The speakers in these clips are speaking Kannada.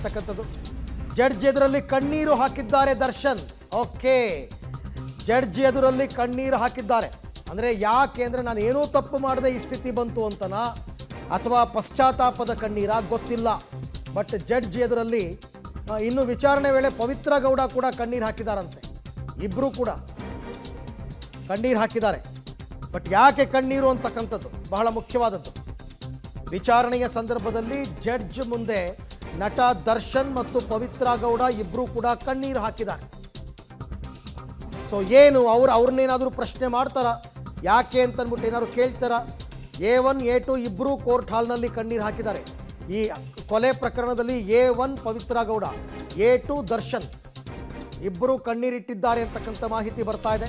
ಆಗಿರ್ತಕ್ಕಂಥದ್ದು. ಜಡ್ಜ್ ಎದುರಲ್ಲಿ ಕಣ್ಣೀರು ಹಾಕಿದ್ದಾರೆ ದರ್ಶನ್. ಓಕೆ, ಜಡ್ಜ್ ಎದುರಲ್ಲಿ ಕಣ್ಣೀರು ಹಾಕಿದ್ದಾರೆ ಅಂದರೆ ಯಾಕೆ ಅಂದರೆ ನಾನು ಏನೂ ತಪ್ಪು ಮಾಡದೆ ಈ ಸ್ಥಿತಿ ಬಂತು ಅಂತನಾ ಅಥವಾ ಪಶ್ಚಾತ್ತಾಪದ ಕಣ್ಣೀರ ಗೊತ್ತಿಲ್ಲ. ಬಟ್ ಜಡ್ಜ್ ಎದುರಲ್ಲಿ ಇನ್ನು ವಿಚಾರಣೆ ವೇಳೆ ಪವಿತ್ರ ಗೌಡ ಕೂಡ ಕಣ್ಣೀರು ಹಾಕಿದಾರಂತೆ. ಇಬ್ಬರೂ ಕೂಡ ಕಣ್ಣೀರು ಹಾಕಿದ್ದಾರೆ. ಬಟ್ ಯಾಕೆ ಕಣ್ಣೀರು ಅಂತಕ್ಕಂಥದ್ದು ಬಹಳ ಮುಖ್ಯವಾದದ್ದು. ವಿಚಾರಣೆಯ ಸಂದರ್ಭದಲ್ಲಿ ಜಡ್ಜ್ ಮುಂದೆ ನಟ ದರ್ಶನ್ ಮತ್ತು ಪವಿತ್ರ ಗೌಡ ಇಬ್ಬರೂ ಕೂಡ ಕಣ್ಣೀರು ಹಾಕಿದ್ದಾರೆ. ಸೊ ಏನು ಅವ್ರನ್ನೇನಾದರೂ ಪ್ರಶ್ನೆ ಮಾಡ್ತಾರ, ಯಾಕೆ ಅಂತಂದ್ಬಿಟ್ಟು ಏನಾದ್ರು ಕೇಳ್ತಾರ? A1 A2 ಇಬ್ಬರೂ ಕೋರ್ಟ್ ಹಾಲ್ನಲ್ಲಿ ಕಣ್ಣೀರು ಹಾಕಿದ್ದಾರೆ. ಈ ಕೊಲೆ ಪ್ರಕರಣದಲ್ಲಿ A1 ಪವಿತ್ರ ಗೌಡ, A2 ದರ್ಶನ್ ಇಬ್ಬರೂ ಕಣ್ಣೀರಿಟ್ಟಿದ್ದಾರೆ ಅಂತಕ್ಕಂಥ ಮಾಹಿತಿ ಬರ್ತಾ ಇದೆ.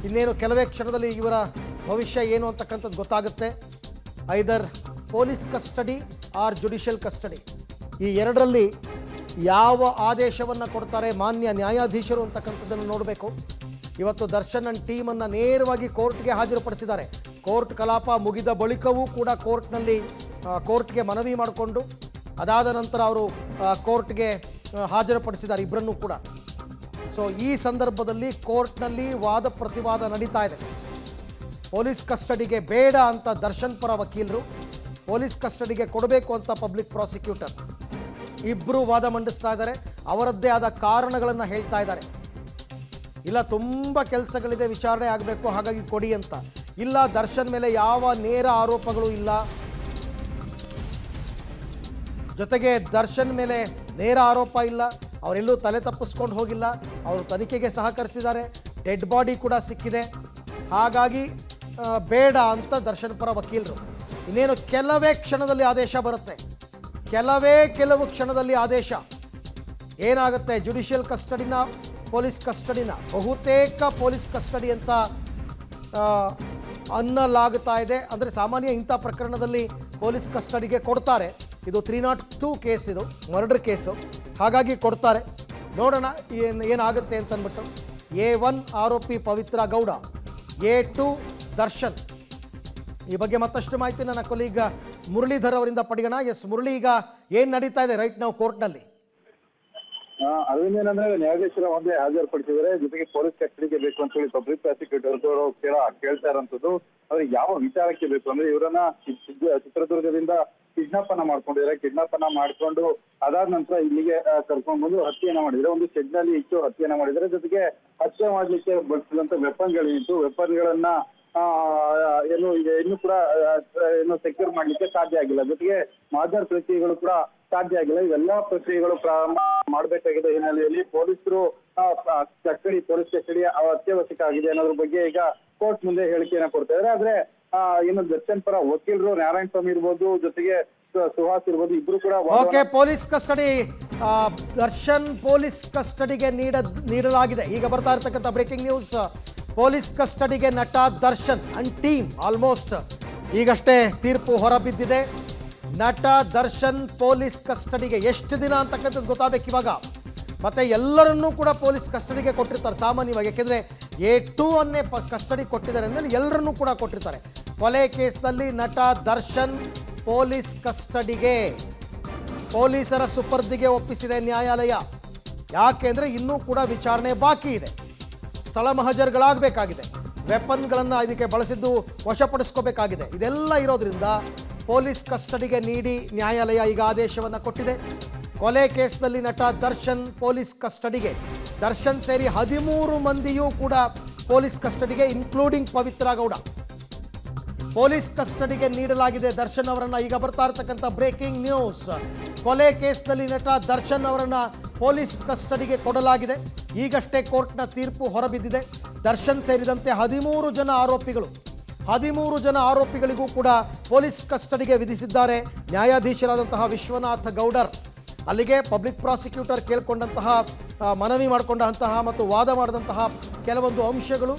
ಇನ್ನೇನು ಕೆಲವೇ ಕ್ಷಣದಲ್ಲಿ ಇವರ ಭವಿಷ್ಯ ಏನು ಅಂತಕ್ಕಂಥದ್ದು ಗೊತ್ತಾಗುತ್ತೆ. Either police custody or judicial custody, ಈ ಎರಡರಲ್ಲಿ ಯಾವ ಆದೇಶವನ್ನು ಕೊಡ್ತಾರೆ ಮಾನ್ಯ ನ್ಯಾಯಾಧೀಶರು ಅಂತಕ್ಕಂಥದ್ದನ್ನು ನೋಡಬೇಕು. ಇವತ್ತು ದರ್ಶನ್ ಅಂಡ್ ಟೀಮನ್ನು ನೇರವಾಗಿ ಕೋರ್ಟ್ಗೆ ಹಾಜರುಪಡಿಸಿದ್ದಾರೆ. ಕೋರ್ಟ್ ಕಲಾಪ ಮುಗಿದ ಬಳಿಕವೂ ಕೂಡ ಕೋರ್ಟ್ಗೆ ಮನವಿ ಮಾಡಿಕೊಂಡು ಅದಾದ ನಂತರ ಅವರು ಕೋರ್ಟ್ಗೆ ಹಾಜರುಪಡಿಸಿದ್ದಾರೆ ಇಬ್ಬರನ್ನೂ ಕೂಡ. ಸೊ ಈ ಸಂದರ್ಭದಲ್ಲಿ ಕೋರ್ಟ್ನಲ್ಲಿ ವಾದ ಪ್ರತಿವಾದ ನಡೀತಾ ಇದೆ. ಪೊಲೀಸ್ ಕಸ್ಟಡಿಗೆ ಬೇಡ ಅಂತ ದರ್ಶನ್ ಪರ ವಕೀಲರು, ಪೊಲೀಸ್ ಕಸ್ಟಡಿಗೆ ಕೊಡಬೇಕು ಅಂತ ಪಬ್ಲಿಕ್ ಪ್ರಾಸಿಕ್ಯೂಟರ್ ಇಬ್ಬರು ವಾದ ಮಂಡಿಸ್ತಾ ಇದ್ದಾರೆ. ಅವರದ್ದೇ ಆದ ಕಾರಣಗಳನ್ನು ಹೇಳ್ತಾ ಇದ್ದಾರೆ. ಇಲ್ಲ ತುಂಬ ಕೆಲಸಗಳಿದೆ, ವಿಚಾರಣೆ ಆಗಬೇಕು, ಹಾಗಾಗಿ ಕೊಡಿ ಅಂತ. ಇಲ್ಲ, ದರ್ಶನ್ ಮೇಲೆ ಯಾವ ನೇರ ಆರೋಪಗಳು ಇಲ್ಲ, ಜೊತೆಗೆ ದರ್ಶನ್ ಮೇಲೆ ನೇರ ಆರೋಪ ಇಲ್ಲ, ಅವರೆಲ್ಲೂ ತಲೆ ತಪ್ಪಿಸ್ಕೊಂಡು ಹೋಗಿಲ್ಲ, ಅವರು ತನಿಖೆಗೆ ಸಹಕರಿಸಿದ್ದಾರೆ, ಡೆಡ್ ಬಾಡಿ ಕೂಡ ಸಿಕ್ಕಿದೆ, ಹಾಗಾಗಿ ಬೇಡ ಅಂತ ದರ್ಶನ್ ಪರ ವಕೀಲರು. ಇನ್ನೇನು ಕೆಲವೇ ಕ್ಷಣದಲ್ಲಿ ಆದೇಶ ಬರುತ್ತೆ, ಕೆಲವು ಕ್ಷಣದಲ್ಲಿ ಆದೇಶ ಏನಾಗುತ್ತೆ. ಜುಡಿಷಿಯಲ್ ಕಸ್ಟಡಿನ, ಪೊಲೀಸ್ ಕಸ್ಟಡಿನ, ಬಹುತೇಕ ಪೊಲೀಸ್ ಕಸ್ಟಡಿ ಅಂತ ಅನ್ನಲಾಗ್ತಾ ಇದೆ. ಅಂದರೆ ಸಾಮಾನ್ಯ ಇಂಥ ಪ್ರಕರಣದಲ್ಲಿ ಪೊಲೀಸ್ ಕಸ್ಟಡಿಗೆ ಕೊಡ್ತಾರೆ. ಇದು 302 ಕೇಸ್, ಇದು ಮರ್ಡರ್ ಕೇಸು, ಹಾಗಾಗಿ ಕೊಡ್ತಾರೆ. ನೋಡೋಣ ಏನಾಗುತ್ತೆ ಅಂತಂದ್ಬಿಟ್ಟು. A1 ಆರೋಪಿ ಪವಿತ್ರ ಗೌಡ, A2 ದರ್ಶನ್. ಈ ಬಗ್ಗೆ ಮತ್ತಷ್ಟು ಮಾಹಿತಿ ನನ್ನ ಕೊಲೀಗ ಮುರಳೀಧರ್ ಅವರಿಂದ ಪಡೆಯೋಣ. ಎಸ್ ಮುರಳಿ, ಈಗ ಏನು ನಡೀತಾ ಇದೆ ರೈಟ್ ನಾವು ಕೋರ್ಟ್ನಲ್ಲಿ? ಅದೇನೇನಂದ್ರೆ ನ್ಯಾಯಾಧೀಶರ ಒಂದೇ ಹಾಜರುಪಡಿಸಿದರೆ, ಜೊತೆಗೆ ಪೊಲೀಸ್ ಕಸ್ಟಡಿಗೆ ಬೇಕು ಅಂತ ಹೇಳಿ ಪಬ್ಲಿಕ್ ಪ್ರಾಸಿಕ್ಯೂಟರ್ ಕೇಳ್ತಾ ಇರೋಂಥದ್ದು. ಅವ್ರಿಗೆ ಯಾವ ವಿಚಾರಕ್ಕೆ ಬೇಕು ಅಂದ್ರೆ, ಇವರನ್ನ ಚಿತ್ರದುರ್ಗದಿಂದ ಕಿಡ್ನಾಪನ ಮಾಡ್ಕೊಂಡಿದ್ದಾರೆ. ಕಿಡ್ನಾಪನ ಮಾಡ್ಕೊಂಡು ಅದಾದ ನಂತರ ಇಲ್ಲಿಗೆ ಕರ್ಕೊಂಡ್ ಬಂದು ಹತ್ಯೆಯನ್ನ ಮಾಡಿದ್ರೆ, ಒಂದು ಶೆಡ್ ನಲ್ಲಿ ಇಟ್ಟು ಹತ್ಯೆಯನ್ನ ಮಾಡಿದರೆ. ಜೊತೆಗೆ ಹತ್ಯೆ ಮಾಡ್ಲಿಕ್ಕೆ ಬಳಸಿದಂತ ವೆಪನ್ಗಳಿತ್ತು, ವೆಪನ್ಗಳನ್ನ ಇನ್ನು ಕೂಡ ಸೆಕ್ಯೂರ್ ಮಾಡ್ಲಿಕ್ಕೆ ಸಾಧ್ಯ ಆಗಿಲ್ಲ. ಜೊತೆಗೆ ಮಾದರ್ ಪ್ರಕ್ರಿಯೆಗಳು ಕೂಡ ಸಾಧ್ಯ ಆಗಿಲ್ಲ. ಇವೆಲ್ಲಾ ಪ್ರಕ್ರಿಯೆಗಳು ಪ್ರಾರಂಭ ಮಾಡಬೇಕಾಗಿದೆ ಹಿನ್ನೆಲೆಯಲ್ಲಿ ಪೊಲೀಸರು ಪೊಲೀಸ್ ಕಸ್ಟಡಿ ಅತ್ಯವಶ್ಯಕ ಆಗಿದೆ ಅನ್ನೋದ್ರ ಬಗ್ಗೆ ಈಗ ಕೋರ್ಟ್ ಮುಂದೆ ಹೇಳಿಕೆಯನ್ನ ಕೊಡ್ತಾ ಇದ್ದಾರೆ. ಆದ್ರೆ ಇನ್ನು ದರ್ಶನ್ ಪರ ವಕೀಲರು ನಾರಾಯಣ ಸ್ವಾಮಿ ಇರ್ಬೋದು, ಜೊತೆಗೆ ಸುಹಾಸ್ ಇರ್ಬೋದು, ಇಬ್ರು ಕೂಡ okay, police custody Darshan police ಕಸ್ಟಡಿಗೆ ನೀಡಲಾಗಿದೆ. ಈಗ ಬರ್ತಾ ಇರತಕ್ಕಂಥ ಬ್ರೇಕಿಂಗ್ ನ್ಯೂಸ್, ಪೊಲೀಸ್ ಕಸ್ಟಡಿಗೆ ನಟ ದರ್ಶನ್ ಅಂಡ್ ಟೀಮ್. ಆಲ್ಮೋಸ್ಟ್ ಈಗಷ್ಟೇ ತೀರ್ಪು ಹೊರಬಿದ್ದಿದೆ. ನಟ ದರ್ಶನ್ ಪೊಲೀಸ್ ಕಸ್ಟಡಿಗೆ ಎಷ್ಟು ದಿನ ಅಂತಕ್ಕಂಥದ್ದು ಗೊತ್ತಾಗಬೇಕು ಇವಾಗ. ಮತ್ತೆ ಎಲ್ಲರನ್ನೂ ಕೂಡ ಪೊಲೀಸ್ ಕಸ್ಟಡಿಗೆ ಕೊಟ್ಟಿರ್ತಾರೆ ಸಾಮಾನ್ಯವಾಗಿ, ಯಾಕೆಂದರೆ A2 ಅನ್ನೇ ಕಸ್ಟಡಿ ಕೊಟ್ಟಿದ್ದಾರೆ ಅಂದಮೇಲೆ ಎಲ್ಲರನ್ನೂ ಕೂಡ ಕೊಟ್ಟಿರ್ತಾರೆ. ಕೊಲೆ ಕೇಸ್ನಲ್ಲಿ ನಟ ದರ್ಶನ್ ಪೊಲೀಸ್ ಕಸ್ಟಡಿಗೆ, ಪೊಲೀಸರ ಸುಪರ್ದಿಗೆ ಒಪ್ಪಿಸಿದೆ ನ್ಯಾಯಾಲಯ. ಯಾಕೆಂದರೆ ಇನ್ನೂ ಕೂಡ ವಿಚಾರಣೆ ಬಾಕಿ ಇದೆ, ಸ್ಥಳ ಮಹಜರ್ಗಳಾಗಬೇಕಾಗಿದೆ, ವೆಪನ್ಗಳನ್ನು ಇದಕ್ಕೆ ಬಳಸಿದ್ದು ವಶಪಡಿಸ್ಕೋಬೇಕಾಗಿದೆ. ಇದೆಲ್ಲ ಇರೋದ್ರಿಂದ ಪೊಲೀಸ್ ಕಸ್ಟಡಿಗೆ ನೀಡಿ ನ್ಯಾಯಾಲಯ ಈಗ ಆದೇಶವನ್ನು ಕೊಟ್ಟಿದೆ. ಕೊಲೆ ಕೇಸ್ನಲ್ಲಿ ನಟ ದರ್ಶನ್ ಪೊಲೀಸ್ ಕಸ್ಟಡಿಗೆ, ದರ್ಶನ್ ಸೇರಿ 13 ಮಂದಿಯೂ ಕೂಡ ಪೊಲೀಸ್ ಕಸ್ಟಡಿಗೆ, ಇನ್ಕ್ಲೂಡಿಂಗ್ ಪವಿತ್ರ ಗೌಡ ಪೊಲೀಸ್ ಕಸ್ಟಡಿಗೆ ನೀಡಲಾಗಿದೆ ದರ್ಶನ್ ಅವರನ್ನು. ಈಗ ಬರ್ತಾ ಇರತಕ್ಕಂಥ ಬ್ರೇಕಿಂಗ್ ನ್ಯೂಸ್, ಕೊಲೆ ಕೇಸ್ನಲ್ಲಿ ನಟ ದರ್ಶನ್ ಅವರನ್ನು ಪೊಲೀಸ್ ಕಸ್ಟಡಿಗೆ ಕೊಡಲಾಗಿದೆ. ಈಗಷ್ಟೇ ಕೋರ್ಟ್ನ ತೀರ್ಪು ಹೊರಬಿದ್ದಿದೆ. ದರ್ಶನ್ ಸೇರಿದಂತೆ 13 ಜನ ಆರೋಪಿಗಳು, 13 ಜನ ಆರೋಪಿಗಳಿಗೂ ಕೂಡ ಪೊಲೀಸ್ ಕಸ್ಟಡಿಗೆ ವಿಧಿಸಿದ್ದಾರೆ ನ್ಯಾಯಾಧೀಶರಾದಂತಹ ವಿಶ್ವನಾಥ ಗೌಡರ್. ಅಲ್ಲಿಗೆ ಪಬ್ಲಿಕ್ ಪ್ರಾಸಿಕ್ಯೂಟರ್ ಕೇಳಿಕೊಂಡಂತಹ, ಮನವಿ ಮಾಡಿಕೊಂಡಂತಹ ಮತ್ತು ವಾದ ಮಾಡಿದಂತಹ ಕೆಲವೊಂದು ಅಂಶಗಳು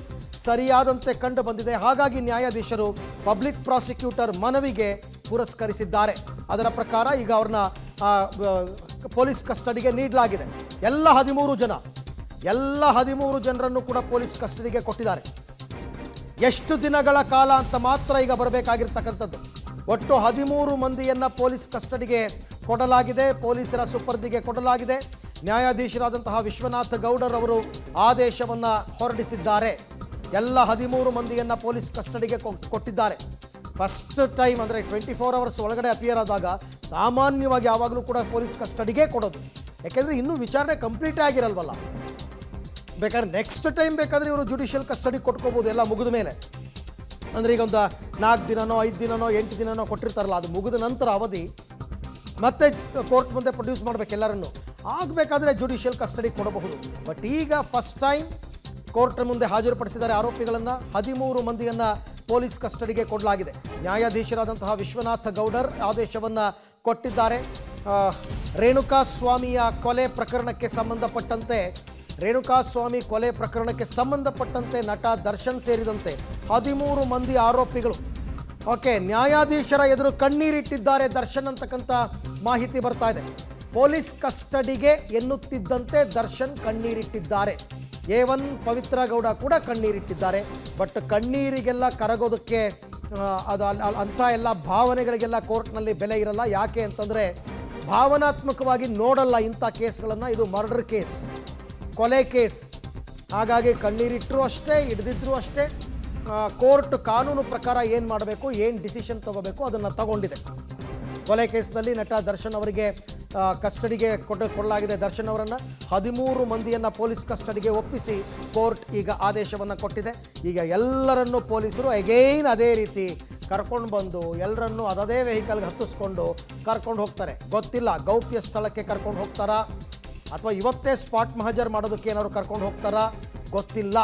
ಸರಿಯಾದಂತೆ ಕಂಡು ಬಂದಿದೆ. ಹಾಗಾಗಿ ನ್ಯಾಯಾಧೀಶರು ಪಬ್ಲಿಕ್ ಪ್ರಾಸಿಕ್ಯೂಟರ್ ಮನವಿಗೆ ಪುರಸ್ಕರಿಸಿದ್ದಾರೆ. ಅದರ ಪ್ರಕಾರ ಈಗ ಅವ್ರನ್ನ ಪೊಲೀಸ್ ಕಸ್ಟಡಿಗೆ ನೀಡಲಾಗಿದೆ. ಎಲ್ಲ 13 ಜನರನ್ನು ಕೂಡ ಪೊಲೀಸ್ ಕಸ್ಟಡಿಗೆ ಕೊಟ್ಟಿದ್ದಾರೆ. ಎಷ್ಟು ದಿನಗಳ ಕಾಲ ಅಂತ ಮಾತ್ರ ಈಗ ಬರಬೇಕಾಗಿರ್ತಕ್ಕಂಥದ್ದು. ಒಟ್ಟು 13 ಮಂದಿಯನ್ನು ಪೊಲೀಸ್ ಕಸ್ಟಡಿಗೆ ಕೊಡಲಾಗಿದೆ, ಪೊಲೀಸರ ಸುಪರ್ದಿಗೆ ಕೊಡಲಾಗಿದೆ. ನ್ಯಾಯಾಧೀಶರಾದಂತಹ ವಿಶ್ವನಾಥ್ ಗೌಡರ್ ಅವರು ಆದೇಶವನ್ನು ಹೊರಡಿಸಿದ್ದಾರೆ. ಎಲ್ಲ 13 ಮಂದಿಯನ್ನು ಪೊಲೀಸ್ ಕಸ್ಟಡಿಗೆ ಕೊಟ್ಟಿದ್ದಾರೆ. ಫಸ್ಟ್ ಟೈಮ್ ಅಂದರೆ 24 ಅವರ್ಸ್ ಒಳಗಡೆ ಅಪಿಯರ್ ಆದಾಗ ಸಾಮಾನ್ಯವಾಗಿ ಯಾವಾಗಲೂ ಕೂಡ ಪೊಲೀಸ್ ಕಸ್ಟಡಿಗೆ ಕೊಡೋದು. ಯಾಕೆಂದರೆ ಇನ್ನೂ ವಿಚಾರಣೆ ಕಂಪ್ಲೀಟೇ ಆಗಿರಲ್ವಲ್ಲ. ಬೇಕಾದ್ರೆ ನೆಕ್ಸ್ಟ್ ಟೈಮ್ ಬೇಕಾದರೆ ಇವರು ಜುಡಿಷಿಯಲ್ ಕಸ್ಟಡಿ ಕೊಟ್ಕೋಬೋದು ಎಲ್ಲ ಮುಗಿದ ಮೇಲೆ. ಅಂದರೆ ಈಗ ಒಂದು 4 ದಿನನೋ 5 ದಿನನೋ 8 ದಿನನೋ ಕೊಟ್ಟಿರ್ತಾರಲ್ಲ, ಅದು ಮುಗಿದ ನಂತರ ಅವಧಿ ಮತ್ತೆ ಕೋರ್ಟ್ ಮುಂದೆ ಪ್ರೊಡ್ಯೂಸ್ ಮಾಡಬೇಕು ಎಲ್ಲರನ್ನು. ಆಗಬೇಕಾದ್ರೆ ಜುಡಿಷಿಯಲ್ ಕಸ್ಟಡಿ ಕೊಡಬಹುದು. ಬಟ್ ಈಗ ಫಸ್ಟ್ ಟೈಮ್ ಕೋರ್ಟ್ ಮುಂದೆ ಹಾಜರುಪಡಿಸಿದ್ದಾರೆ ಆರೋಪಿಗಳನ್ನು. 13 ಮಂದಿಯನ್ನು ಪೊಲೀಸ್ ಕಸ್ಟಡಿಗೆ ಕೊಡಲಾಗಿದೆ. ನ್ಯಾಯಾಧೀಶರಾದಂತಹ ವಿಶ್ವನಾಥ ಗೌಡರ್ ಆದೇಶವನ್ನು ಕೊಟ್ಟಿದ್ದಾರೆ. ರೇಣುಕಾಸ್ವಾಮಿಯ ಕೊಲೆ ಪ್ರಕರಣಕ್ಕೆ ಸಂಬಂಧಪಟ್ಟಂತೆ ನಟ ದರ್ಶನ್ ಸೇರಿದಂತೆ 13 ಮಂದಿ ಆರೋಪಿಗಳು ನ್ಯಾಯಾಧೀಶರ ಎದುರು ಕಣ್ಣೀರಿಟ್ಟಿದ್ದಾರೆ ದರ್ಶನ್ ಅಂತಕ್ಕಂಥ ಮಾಹಿತಿ ಬರ್ತಾ ಇದೆ. ಪೊಲೀಸ್ ಕಸ್ಟಡಿಗೆ ಎನ್ನುತ್ತಿದ್ದಂತೆ ದರ್ಶನ್ ಕಣ್ಣೀರಿಟ್ಟಿದ್ದಾರೆ. A1 ಪವಿತ್ರ ಗೌಡ ಕೂಡ ಕಣ್ಣೀರಿಟ್ಟಿದ್ದಾರೆ. ಬಟ್ ಕಣ್ಣೀರಿಗೆಲ್ಲ ಕರಗೋದಕ್ಕೆ ಅಂಥ ಎಲ್ಲ ಭಾವನೆಗಳಿಗೆಲ್ಲ ಕೋರ್ಟ್ನಲ್ಲಿ ಬೆಲೆ ಇರಲ್ಲ. ಯಾಕೆ ಅಂತಂದರೆ ಭಾವನಾತ್ಮಕವಾಗಿ ನೋಡಲ್ಲ ಇಂಥ ಕೇಸ್ಗಳನ್ನು. ಇದು ಮರ್ಡರ್ ಕೇಸ್, ಕೊಲೆ ಕೇಸ್. ಹಾಗಾಗಿ ಕಣ್ಣೀರಿಟ್ಟರು ಅಷ್ಟೇ, ಹಿಡಿದಿದ್ರು ಅಷ್ಟೇ. ಕೋರ್ಟ್ ಕಾನೂನು ಪ್ರಕಾರ ಏನು ಮಾಡಬೇಕು, ಏನು ಡಿಸಿಷನ್ ತಗೋಬೇಕು ಅದನ್ನು ತಗೊಂಡಿದೆ. ಕೊಲೆ ಕೇಸ್ನಲ್ಲಿ ನಟ ದರ್ಶನ್ ಅವರಿಗೆ ಕಸ್ಟಡಿಗೆ ಕೊಡಲಾಗಿದೆ. ದರ್ಶನ್ ಅವರನ್ನು 13 ಮಂದಿಯನ್ನು ಪೊಲೀಸ್ ಕಸ್ಟಡಿಗೆ ಒಪ್ಪಿಸಿ ಕೋರ್ಟ್ ಈಗ ಆದೇಶವನ್ನು ಕೊಟ್ಟಿದೆ. ಈಗ ಎಲ್ಲರನ್ನೂ ಪೊಲೀಸರು ಅಗೈನ್ ಅದೇ ರೀತಿ ಕರ್ಕೊಂಡು ಬಂದು ಎಲ್ಲರನ್ನೂ ಅದೇ ವೆಹಿಕಲ್ಗೆ ಹತ್ತಿಸ್ಕೊಂಡು ಕರ್ಕೊಂಡು ಹೋಗ್ತಾರೆ. ಗೊತ್ತಿಲ್ಲ ಗೌಪ್ಯ ಸ್ಥಳಕ್ಕೆ ಕರ್ಕೊಂಡು ಹೋಗ್ತಾರಾ ಅಥವಾ ಇವತ್ತೇ ಸ್ಪಾಟ್ ಮಹಜರ್ ಮಾಡೋದಕ್ಕೆ ಏನಾದ್ರು ಕರ್ಕೊಂಡು ಹೋಗ್ತಾರಾ ಗೊತ್ತಿಲ್ಲ.